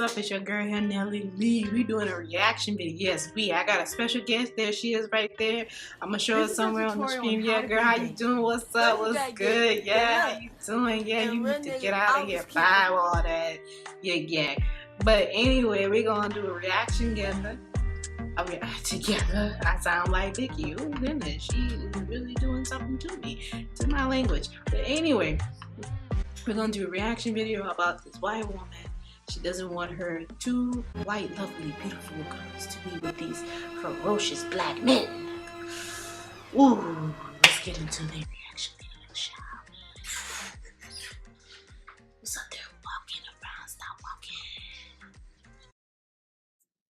what's up? It's your girl here, Nelly Lee. We doing a reaction video. Yes, I got a special guest. There she is right there. I'm gonna show her somewhere on the screen. Yeah, girl, how you doing? What's up? What's good? Yeah, how you doing? Yeah, you need to get out of here. Bye, all that. Yeah. But anyway, we're gonna do a reaction together. Together. I sound like Vicky. Oh goodness, she is really doing something to me, to my language. But anyway, we're gonna do a reaction video about this white woman. She doesn't want her two white, lovely, beautiful girls to be with these ferocious black men. Ooh, let's get into the reaction video, shall we? What's up there walking around? Stop walking.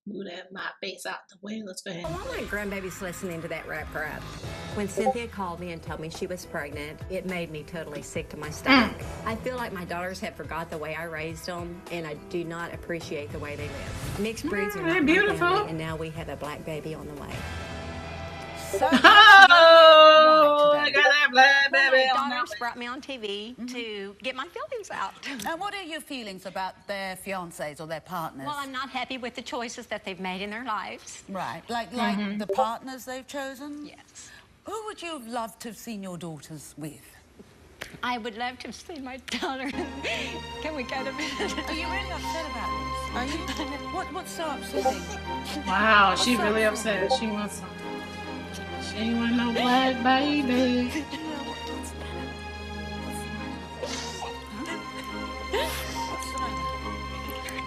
Move that my face out the way. Let's go ahead. Well, all my grandbabies listening to that rap crap. When Cynthia called me and told me she was pregnant, it made me totally sick to my stomach. I feel like my daughters have forgot the way I raised them, and I do not appreciate the way they live. Mixed breeds are not beautiful. My family, and now we have a black baby on the way. So I got that black baby my on the way. daughters brought me on TV to get my feelings out. And what are your feelings about their fiancés or their partners? Well, I'm not happy with the choices that they've made in their lives. Right, like the partners they've chosen? Yes. Who would you have loved to have seen your daughters with? I would love to see my daughter. Can we go to bed? Are you really upset about this? Are you? What's so upsetting? Wow, she really upset. She wants some. She ain't want no black baby.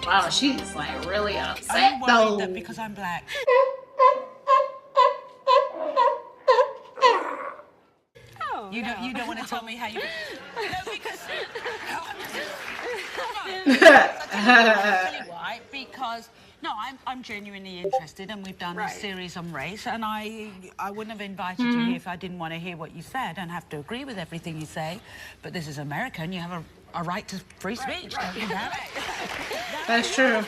Wow, she's like really upset though. That because I'm black. Oh, you don't want to tell me how you. Because. Why? Because. No, I'm genuinely interested, and we've done a series on race, and I wouldn't have invited you here if I didn't want to hear what you say. I don't have to agree with everything you say, but this is America, and you have a right to free speech, don't you have? That's true.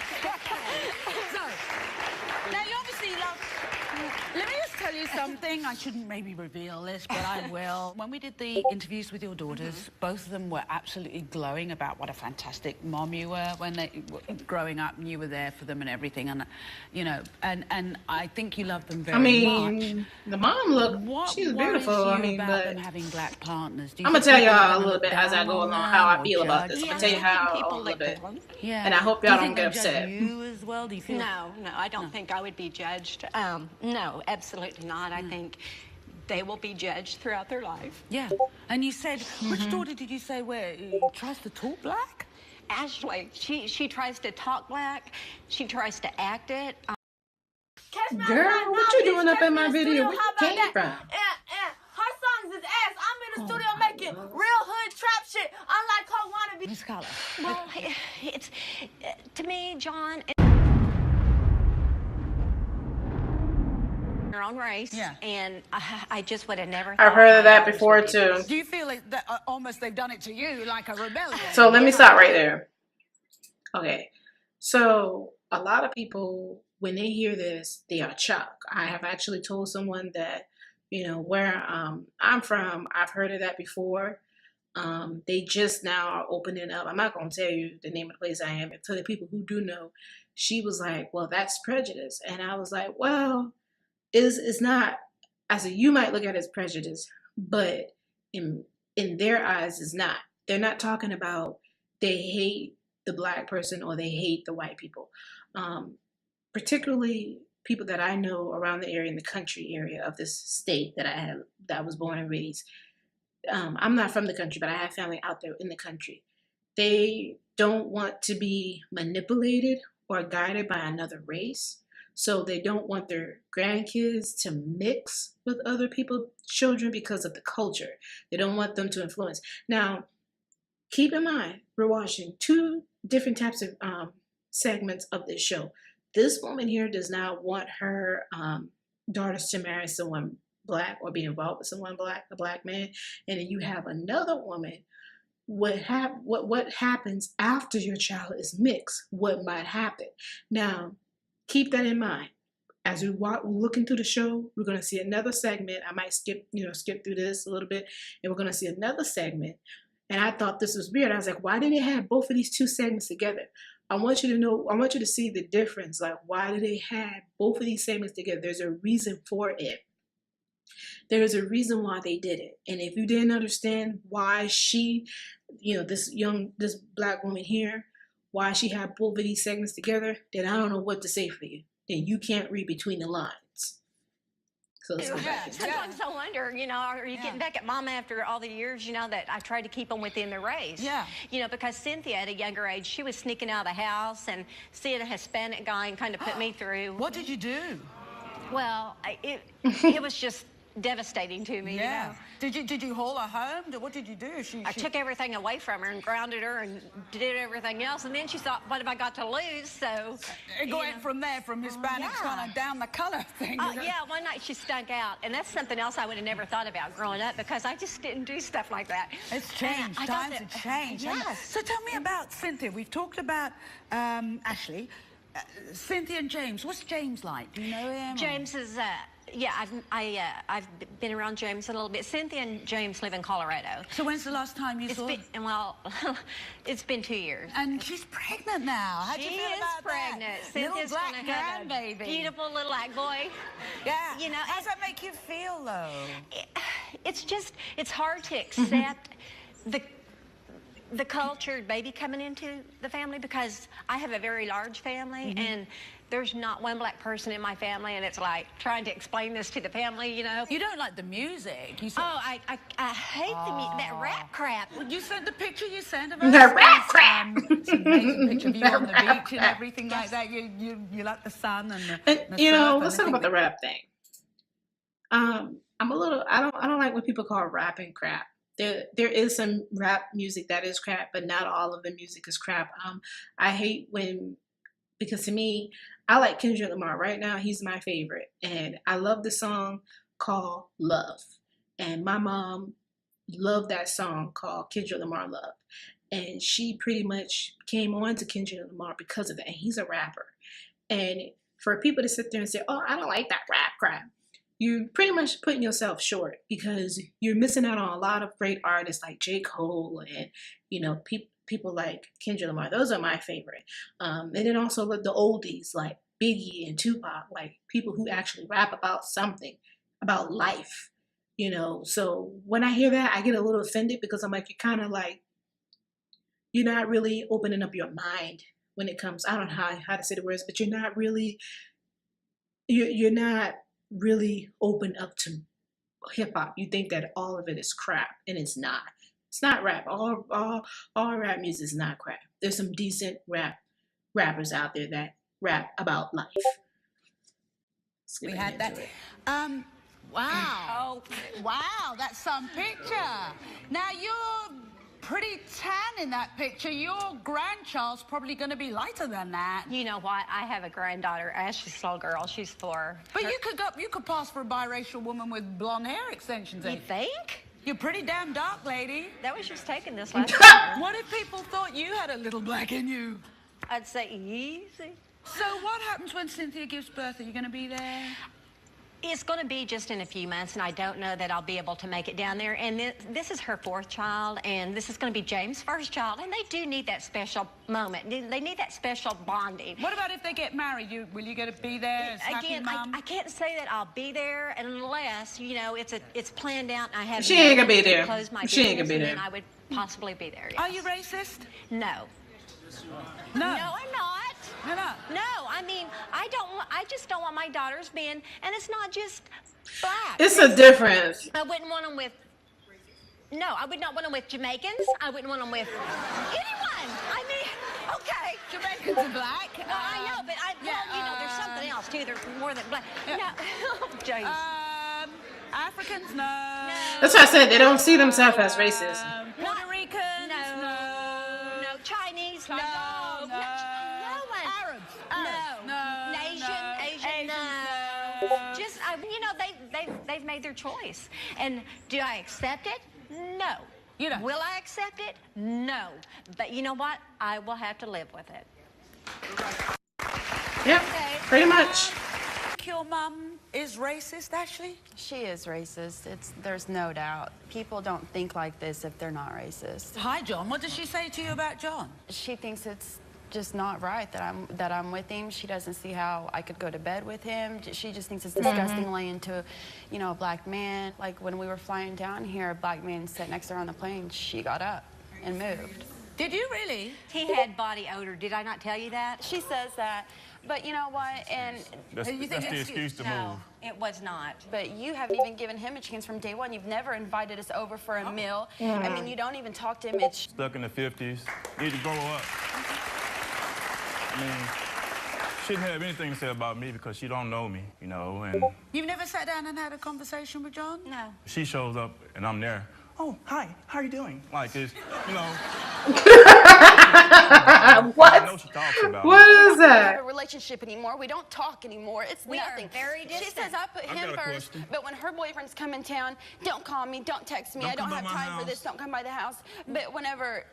Now, you obviously love... Let me just tell you something. I shouldn't maybe reveal this, but I will. When we did the interviews with your daughters, both of them were absolutely glowing about what a fantastic mom you were when they were growing up, and you were there for them and everything. And, you know, and I think you love them very much. The mom look, she's beautiful. I mean, about but them having black partners. I'm gonna tell y'all a little bit as I go along how I feel about this. I'm gonna tell you how a little bit. Yeah. And I hope y'all don't get upset. You as well? Do you feel? No, I don't think I would be judged. No, absolutely not. I think they will be judged throughout their life. Yeah. And you said, which daughter did you say tries to talk black? Ashley, she tries to talk black. She tries to act it. Girl, what you doing up in my video? Where you came from? And her songs is ass. I'm in the studio making real hood trap shit, unlike her wannabe. Miss Carla. Well, it's to me, John. Their own race, and I just would have never. I've heard of that before too. Do you feel like that almost they've done it to you, like a rebellion? So let me stop right there. Okay, so a lot of people, when they hear this, they are shocked. I have actually told someone that, you know, where I'm from, I've heard of that before. They just now are opening up. I'm not going to tell you the name of the place I am. And to the people who do know, she was like, well, that's prejudice. And I was like, well, it's not. I said, you might look at it as prejudice, but in their eyes, it's not. They're not talking about they hate the black person or they hate the white people. Particularly people that I know around the area, in the country area of this state that I was born and raised. I'm not from the country, but I have family out there in the country. They don't want to be manipulated or guided by another race. So they don't want their grandkids to mix with other people's children because of the culture. They don't want them to influence. Now, keep in mind, we're watching two different types of segments of this show. This woman here does not want her daughters to marry someone black or be involved with someone black, a black man. And then you have another woman. What happens after your child is mixed? What might happen? Now, keep that in mind. As we looking through the show, we're going to see another segment. I might skip through this a little bit, and we're going to see another segment. And I thought this was weird. I was like, why did they have both of these two segments together? I want you to know, I want you to see the difference. Like, why do they have both of these segments together? There's a reason for it. There is a reason why they did it. And if you didn't understand why she, this black woman here, why she had both of these segments together, then I don't know what to say for you. Then you can't read between the lines. So let's go back. Sometimes I wonder, are you getting back at Mama after all the years, that I tried to keep them within the race? Yeah. Because Cynthia at a younger age, she was sneaking out of the house and seeing a Hispanic guy and kind of put me through. What did you do? Well, it was just devastating to me. Yeah. Did you haul her home? What did you do? I took everything away from her and grounded her and did everything else. And then she thought, what have I got to lose? So it went from there, from Hispanics kind of down the color thing. Yeah, one night she stunk out. And that's something else I would have never thought about growing up because I just didn't do stuff like that. It's changed. Times have changed. Yes. So tell me about Cynthia. We've talked about Ashley. Cynthia and James. What's James like? Do you know him? James is, I've been around James a little bit. Cynthia and James live in Colorado. So when's the last time you saw him? Well, it's been 2 years. And she's pregnant now. How'd you feel about pregnant. that? Cynthia's little black gonna have a grandbaby. beautiful little black boy. Yeah. How does that make you feel, though? It's hard to accept the cultured baby coming into the family because I have a very large family and there's not one black person in my family, and it's like trying to explain this to the family, You don't like the music. You said, I hate that rap crap. Well, you sent the picture you sent of us. The rap crap. It's an amazing picture of you on the beach and everything like that. You like the sun and the surf let's talk about the rap thing. I don't like when people call rapping crap. There is some rap music that is crap, but not all of the music is crap. I hate because to me, I like Kendrick Lamar. Right now, he's my favorite. And I love the song called Love. And my mom loved that song called Kendrick Lamar Love. And she pretty much came on to Kendrick Lamar because of that. And he's a rapper. And for people to sit there and say, oh, I don't like that rap crap, you're pretty much putting yourself short because you're missing out on a lot of great artists like J. Cole and, people like Kendrick Lamar. Those are my favorite. And then also the oldies like Biggie and Tupac, like people who actually rap about something, about life, So when I hear that, I get a little offended because I'm like, you're kind of like, you're not really opening up your mind when it comes, I don't know how to say the words, but you're not really open up to hip hop. You think that all of it is crap, and it's not. It's not rap. All rap music is not crap. There's some decent rappers out there that rap about life. We had that. Wow. Oh, wow, that's some picture. Now you're pretty tan in that picture. Your grandchild's probably going to be lighter than that. You know what? I have a granddaughter. Ashley's a little girl. She's 4. But you could pass for a biracial woman with blonde hair extensions. You think? You're pretty damn dark, lady. That was just taken this last year. What if people thought you had a little black in you? I'd say easy. So what happens when Cynthia gives birth? Are you going to be there? It's going to be just in a few months, and I don't know that I'll be able to make it down there. And this is her 4th child, and this is going to be James' 1st child, and they do need that special moment. They need that special bonding. What about if they get married? Will you get to be there as happy mom? I can't say that I'll be there unless, it's planned out, and I have... She ain't going to be there. She ain't going to be there. And I would possibly be there, yes. Are you racist? No. No. No, I'm not. No. I mean, I just don't want my daughters being, and it's not just black. It's a difference. I wouldn't want them with, no, I would not want them with Jamaicans. I wouldn't want them with anyone. I mean, okay. Jamaicans are black. No, I know, but there's something else too. There's more than black. Yeah. No, jeez. Africans, no. That's why I said they don't see themselves as racist. Puerto Ricans, no. Chinese, no. Asian, no. Just, they've made their choice. And do I accept it? No. You know. Will I accept it? No. But you know what? I will have to live with it. Yep, pretty much. Your mum is racist, Ashley? She is racist. There's no doubt. People don't think like this if they're not racist. Hi, John. What does she say to you about John? She thinks it's just not right that I'm with him. She doesn't see how I could go to bed with him. She just thinks it's disgusting laying to, you know, a black man. Like when we were flying down here, a black man sat next to her on the plane. She got up and moved. Did you really? He had body odor. Did I not tell you that? She says that, but you know what? And That's the excuse to move. No, it was not. but you haven't even given him a chance from day one. You've never invited us over for a meal. I mean, you don't even talk to him. It's Stuck in the 50s. Need to grow up. I mean, she didn't have anything to say about me because she don't know me, you know, and You've never sat down and had a conversation with John? No. she shows up and I'm there. Oh, hi, how are you doing? Like this, you know. What? I know she talks about What me. is we don't have that? a relationship anymore. We don't talk anymore. It's We are nothing. very She distant. says I put I him got a first, question. but when her boyfriends come in town, don't call me, don't text me. Don't I don't come by have my time for house. this. Don't come by the house. But whenever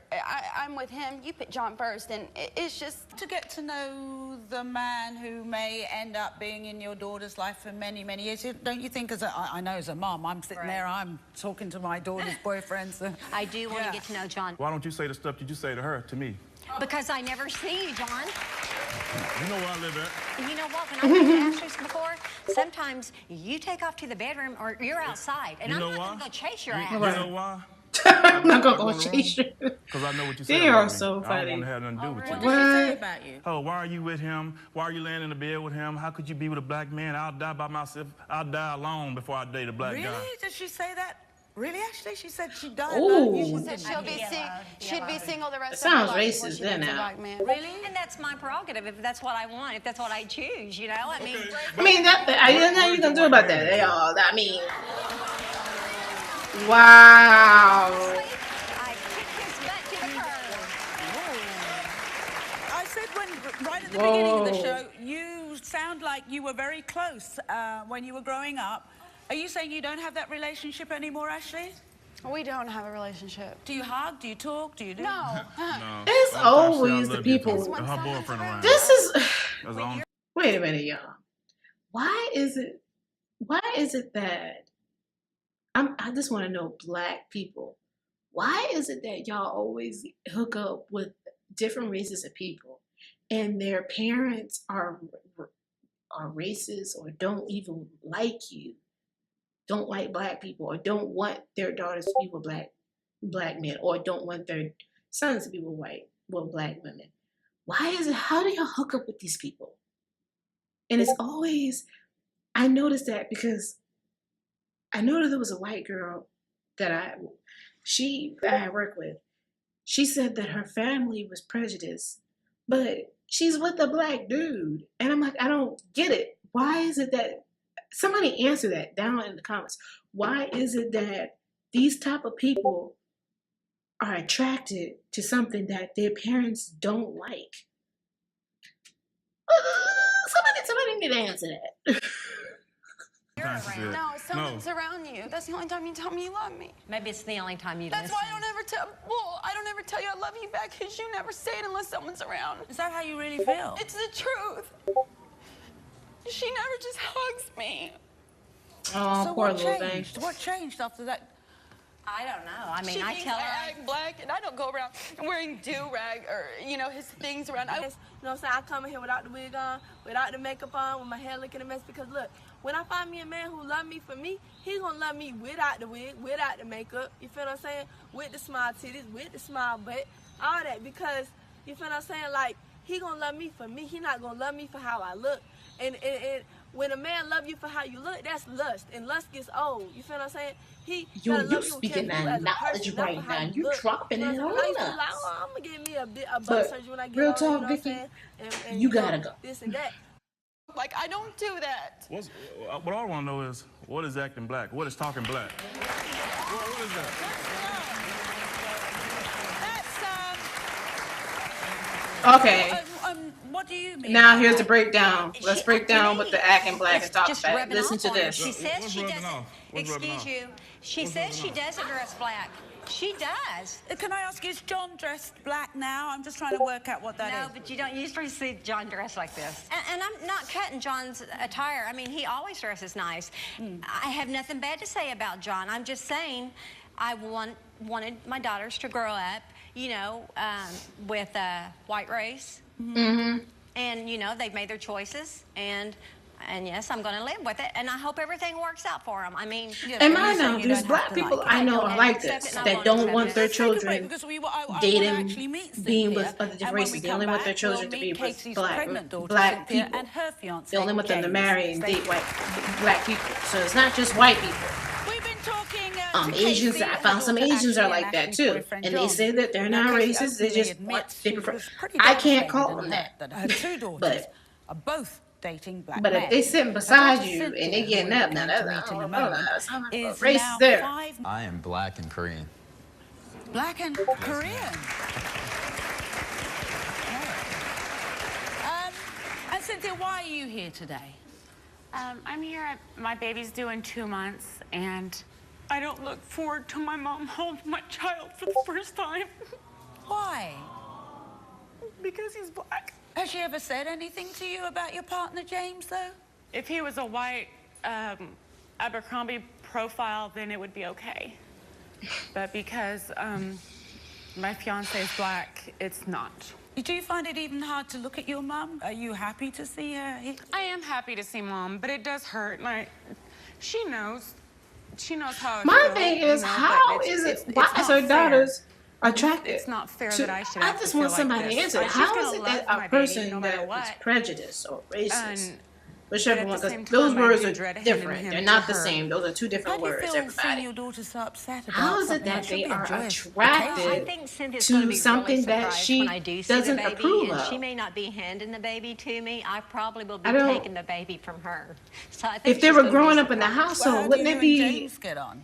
I'm with him, you put John first, and it's just. To get to know the man who may end up being in your daughter's life for many, many years, don't you think, I know as a mom, I'm sitting there, I'm talking to my daughter's boyfriends. I do want Yeah. to get to know John. Why don't you say the stuff that you say to her, to me? Because I never see you, John. You know where I live at. You know what? When I went to Ashley's before, sometimes you take off to the bedroom or you're outside. And You I'm know not why? going to go chase your You ass. know why? I'm not gonna I go go chase you. Because I know what you said They about are me. so I don't funny. want to have nothing to do with What you. did she say What? about you? Oh, why are you with him? Why are you laying in the bed with him? How could you be with a black man? I'll die by myself. I'll die alone before I date a black Really? guy. Did she say that? Really, Ashley? She said she died. Ooh. You She said said she'd be single the rest It of her sounds life before racist she then dates a now. black man. Really? And that's my prerogative if that's what I want, if that's what I choose, you know? I mean, I mean, that I didn't know you gonna do about that. They all. I mean, wow. I kicked his butt to the curb. I said right at the beginning of the Whoa. show, you sound like you were very close when you were growing up. Are you saying you don't have that relationship anymore, Ashley? We don't have a relationship. Do you hug? Do you talk? Do you do? No. No. It's Only time always she the loved you people. is when her boyfriend around. This is. That's the only Wait a minute, y'all. Why is it that I just want to know, black people, why is it that y'all always hook up with different races of people and their parents are racist or don't even like you, don't like black people, or don't want their daughters to be with black men, or don't want their sons to be with black women? Why is it, how do y'all hook up with these people? And it's always, I noticed that because I noticed there was a white girl that I work with. She said that her family was prejudiced, but she's with a black dude. And I'm like, I don't get it. Why is it that, somebody answer that down in the comments. Why is it that these type of people are attracted to something that their parents don't like? Somebody need to answer that. time she said, No, someone's around you. That's the only time you tell me you love me. Maybe it's the only time you That's listen. why I don't ever tell you I love you back, because you never say it unless someone's around. Is that how you really feel? It's the truth. She never just hugs me. Oh, So poor what little thing. changed? What changed after that? I don't know. I mean, She I thinks tell her. act black, and I don't go around wearing do-rag or, you know, his things around. You know what I'm saying? I come in here without the wig on, without the makeup on, with my hair looking a mess. Because look, when I find me a man who love me for me, he gonna love me without the wig, without the makeup. You feel what I'm saying? With the small titties, with the small butt, all that. Because you feel what I'm saying? Like, he gonna love me for me. He not gonna love me for how I look. And when a man love you for how you look, that's lust. And lust gets old. You feel what I'm saying? He gotta You love speaking with that you as a knowledge person, not right for how now. you You look. dropping You it know on what I'm saying? I used to be like, us. oh, I'm gonna get me a butt But surgery when I get real older, talk, you know what I'm Vicky, saying? And you know, gotta go. This and that. Like, I don't do that. what I want to know is, what is acting black? What is talking black? What is that? That's, Okay. what do you mean? Now by here's that? the breakdown. Let's break down what the acting black It's and talk just about. rubbing Listen off to on her. this. She says What's she rubbing doesn't. off? What's rubbing Excuse off? you. She What's says rubbing she off? doesn't dress black. She does. Can I ask, is John dressed black now? I'm just trying to work out what that No, is. but you don't usually see John dressed like this. And I'm not cutting John's attire. I mean, he always dresses nice. I have nothing bad to say about John. I'm just saying I wanted my daughters to grow up, you know, with a white race And, you know, they've made their choices, and yes, I'm going to live with it, and I hope everything works out for them. I mean, And I know there's black people I know are like this, that don't want their children dating, being with other different races. They only want their children to be with black people. They only want them to marry and date black people. So it's not just white people. Asians, I found some Asians are like that too, and they say that they're not racist. They just they prefer. I can't call them that, both dating black but if they sitting beside you and they getting up, now that's racist there. I am black and Korean. Black and Korean. And Cynthia, why are you here today? I'm here. My baby's due in 2 months, and I don't look forward to my mom holding my child for the first time. Why? Because he's black. Has she ever said anything to you about your partner, James, though? If he was a white Abercrombie profile, then it would be okay. But because my fiance is black, it's not. Do you find it even hard to look at your mum? Are you happy to see her? I am happy to see Mom, but it does hurt. Like, she knows how it My feels, thing is, you know, how is it? Why is her daughters attracted? It's not fair that I should. I have just to want feel somebody like to this. answer. Like, she's How gonna is it love that my a baby person no matter that what. is prejudiced or racist, And- whichever but one, at the because same those time, I words do are dread handing different. him They're to not the her. same. Those are two How different do you words, feel seeing everybody. your daughter so upset about How is it something that should they be a are joyous attracted occasion? I think Cynthia's to going to be something really that surprised she when I do see doesn't the baby, approve and of? she may not be handing the baby to me. I probably will be I don't- taking the baby from her. So I think If they she's were gonna be growing up in the surprised. Well, how household, do wouldn't you it and be? James get on?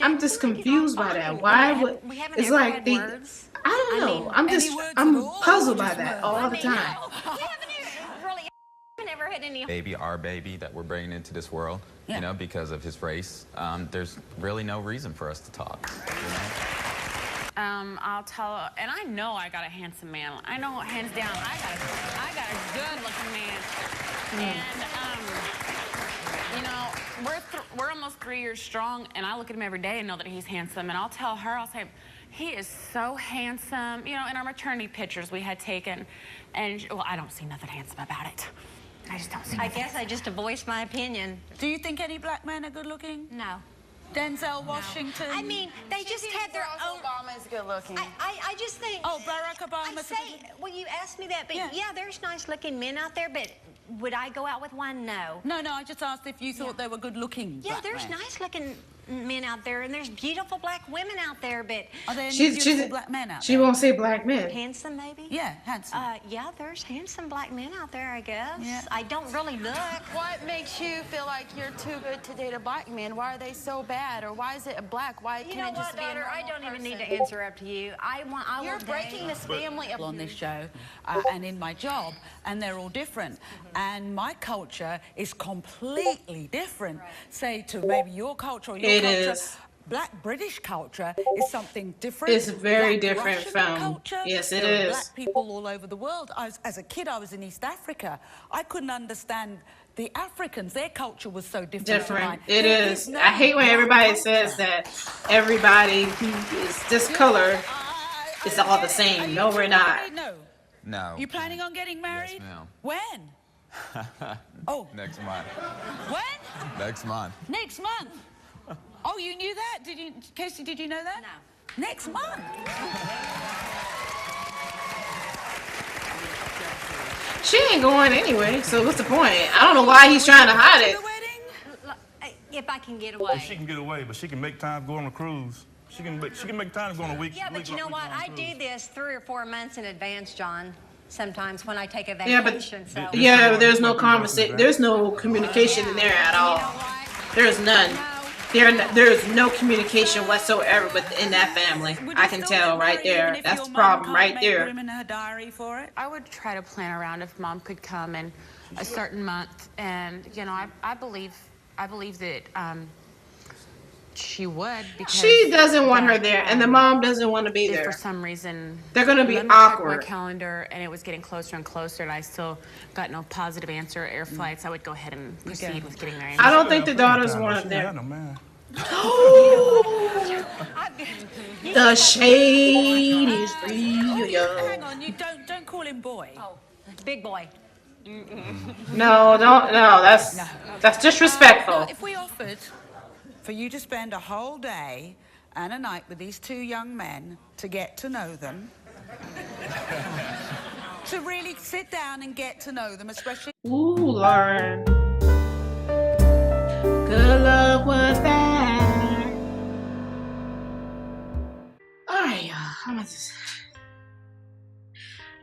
I'm just James, we get on confused by that. fine. Why We would? haven't- we haven't It's ever like had the. words. I don't I know. mean, I'm any just. words at I'm all, puzzled or by just that words? all I the mean, time. we haven't really never had any. Baby, our baby that we're bringing into this world, Yeah. you know, because of his race, there's really no reason for us to talk. You know? I'll tell her, and I know I got a handsome man. I know, hands down, I got a good-looking man. And, you know, we're almost 3 years strong, and I look at him every day and know that he's handsome. And I'll tell her, I'll say, he is so handsome. You know, in our maternity pictures we had taken, and, well, I don't see nothing handsome about it. I just don't see I nothing. guess I just voiced my opinion. Do you think any black men are good looking? No. Denzel Washington? I mean, they just have their own. Obama is good looking. I just think. Oh, Barack Obama. I say, well, you asked me that, but yeah, there's nice-looking men out there, but would I go out with one? No. No, I just asked if you thought they were good looking. Yeah, there's nice-looking men out there, and there's beautiful black women out there, but Are there any She's beautiful black men out She there? won't say black men. handsome maybe. Yeah, handsome. Yeah, there's handsome black men out there, I guess. Yeah. I don't really look. What makes you feel like you're too good to date a black man? Why are they so bad? Or why is it a black? Why You can't know it just what, be a daughter? I normal don't even need to person? answer up to you. I You're will breaking date. this family up. On this show and in my job, and they're all different. And my culture is completely different, say, to maybe your culture or your It culture. is. Black British culture is something different. It's very Black different Russian from- culture. yes, it There are is. Black people all over the world. As a kid, I was in East Africa. I couldn't understand the Africans. Their culture was so different. To Different. mine. It There is. no I hate when black everybody culture. says that everybody who is this color is all the same. No, we're not. No. No. You planning on getting married? ma'am. When? Oh, Next month. when? Next month. Next month. Oh, you knew that? Did you, Casey? Did you know that? No. Next month. She ain't going anyway, so what's the point? I don't know why he's trying to hide it. The wedding? If I can get She away. can get away, but she can make time to go on a cruise. She can make time to go on a week. Yeah, but you know what? I do this 3 or 4 months in advance, John. Sometimes when I take a Yeah, but vacation. So. yeah, there's no conversation. There's no communication in there at all. There's none. There's no communication whatsoever within that family. Would you I can still tell get right married even there. if That's your the mum problem can't right make there. room in her diary for it? I would try to plan around if Mom could come in a certain month, and you know, I believe that she would, because She doesn't want her there, and the mom doesn't want to be if there. for some reason They're gonna be let me check awkward. my calendar, and it was getting closer and closer, and I still got no positive answer air flights. I would go ahead and proceed with getting married. I don't think the daughters want it there. No man. The shade is real. Hang on, you don't call him boy. Oh. Big boy. No, don't. No, that's disrespectful. Now, if we offered for you to spend a whole day and a night with these two young men to get to know them, to really sit down and get to know them, especially... Ooh, Lauren. Good luck with that. All right, y'all. I'm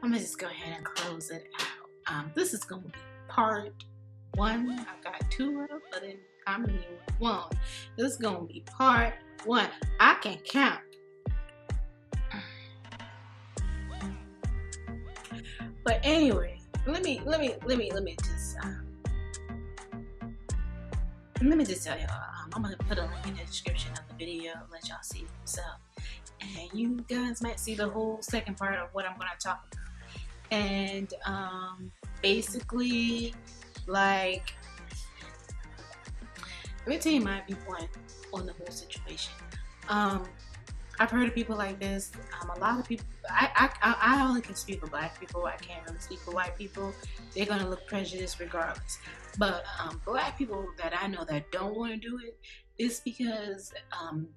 gonna just go ahead and close it out. This is gonna be part 1. I got 2 of them, but then I'm in one. This is gonna be part 1. I can count. But anyway, let me just tell y'all. I'm gonna put a link in the description of the video, let y'all see for yourself, and you guys might see the whole second part of what I'm gonna talk about. And basically, like, let me tell you my viewpoint on the whole situation. I've heard of people like this. A lot of people. I only can speak for black people. I can't really speak for white people. They're gonna look prejudiced regardless. But black people that I know that don't want to do it is because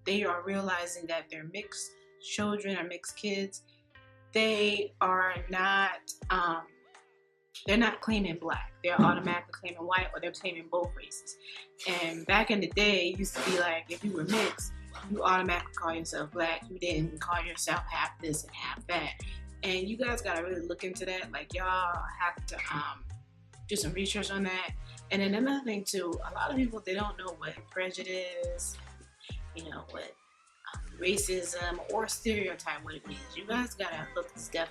they are realizing that their mixed children or mixed kids, they are not. They're not claiming black. They're automatically claiming white, or they're claiming both races. And back in the day, it used to be like, if you were mixed, you automatically call yourself black. You didn't call yourself half this and half that. And you guys gotta really look into that. Like, y'all have to do some research on that. And then another thing too, a lot of people, they don't know what prejudice, you know, what racism or stereotype, what it means. You guys gotta look this stuff,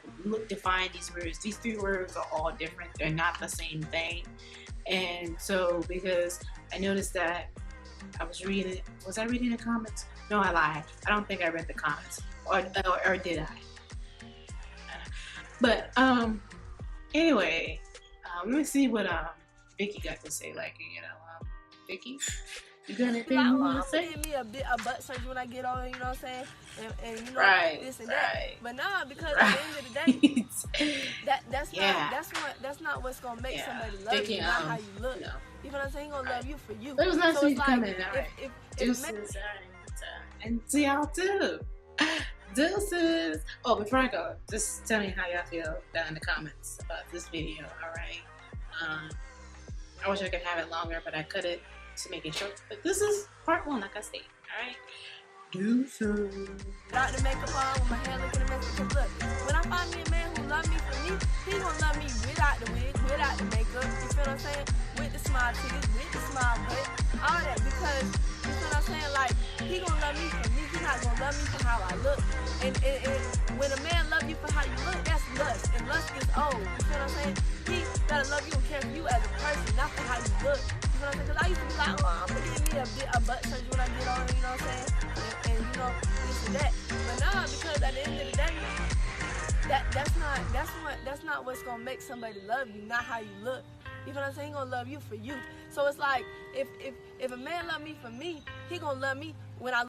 define these words. These 3 words are all different. They're not the same thing. And so, because I noticed that I was reading, was I reading the comments? No, I lied. I don't think I read the comments, or did I? But anyway, let me see what Vicky got to say. Like, you know, Vicky, you got anything you want to say? Give me a butt surgery when I get on, you know what I'm saying? And you know, right, this and that. right. But nah, because at the end of the day, that's not what's gonna make somebody love Vicky, you, not how you look. No. You know what I'm saying? He gonna love you for you. It was nice so to come in. All right. Deuces. And to y'all too. Deuces. Oh, before I go, just tell me how y'all feel down in the comments about this video. All right. I wish I could have it longer, but I couldn't to make it short. But this is part 1, like I said. All right. Deuces. Without the makeup on, with my hair looking a mess. Because look, when I find me a man who love me for me, he gonna love me without the wig, without the makeup. You feel what I'm saying? With the smile titties, with the smile butt, all that. Because you feel what I'm saying? Like, he gonna love me for me. He not gonna love me for how I look. And when a man love you for how you look, that's lust. And lust is old. You feel what I'm saying? He gotta love you and care for you as a person, not for how you look. You feel what I'm saying? Because I used to be like, oh, I'm gonna give me a butt surgery when I get on, you know what I'm saying? And you know, this and that. But nah, because at the end of the day, that's not what's gonna make somebody love you, not how you look. You know what I'm saying? He gonna love you for you. So it's like, if a man love me for me, he gonna love me when I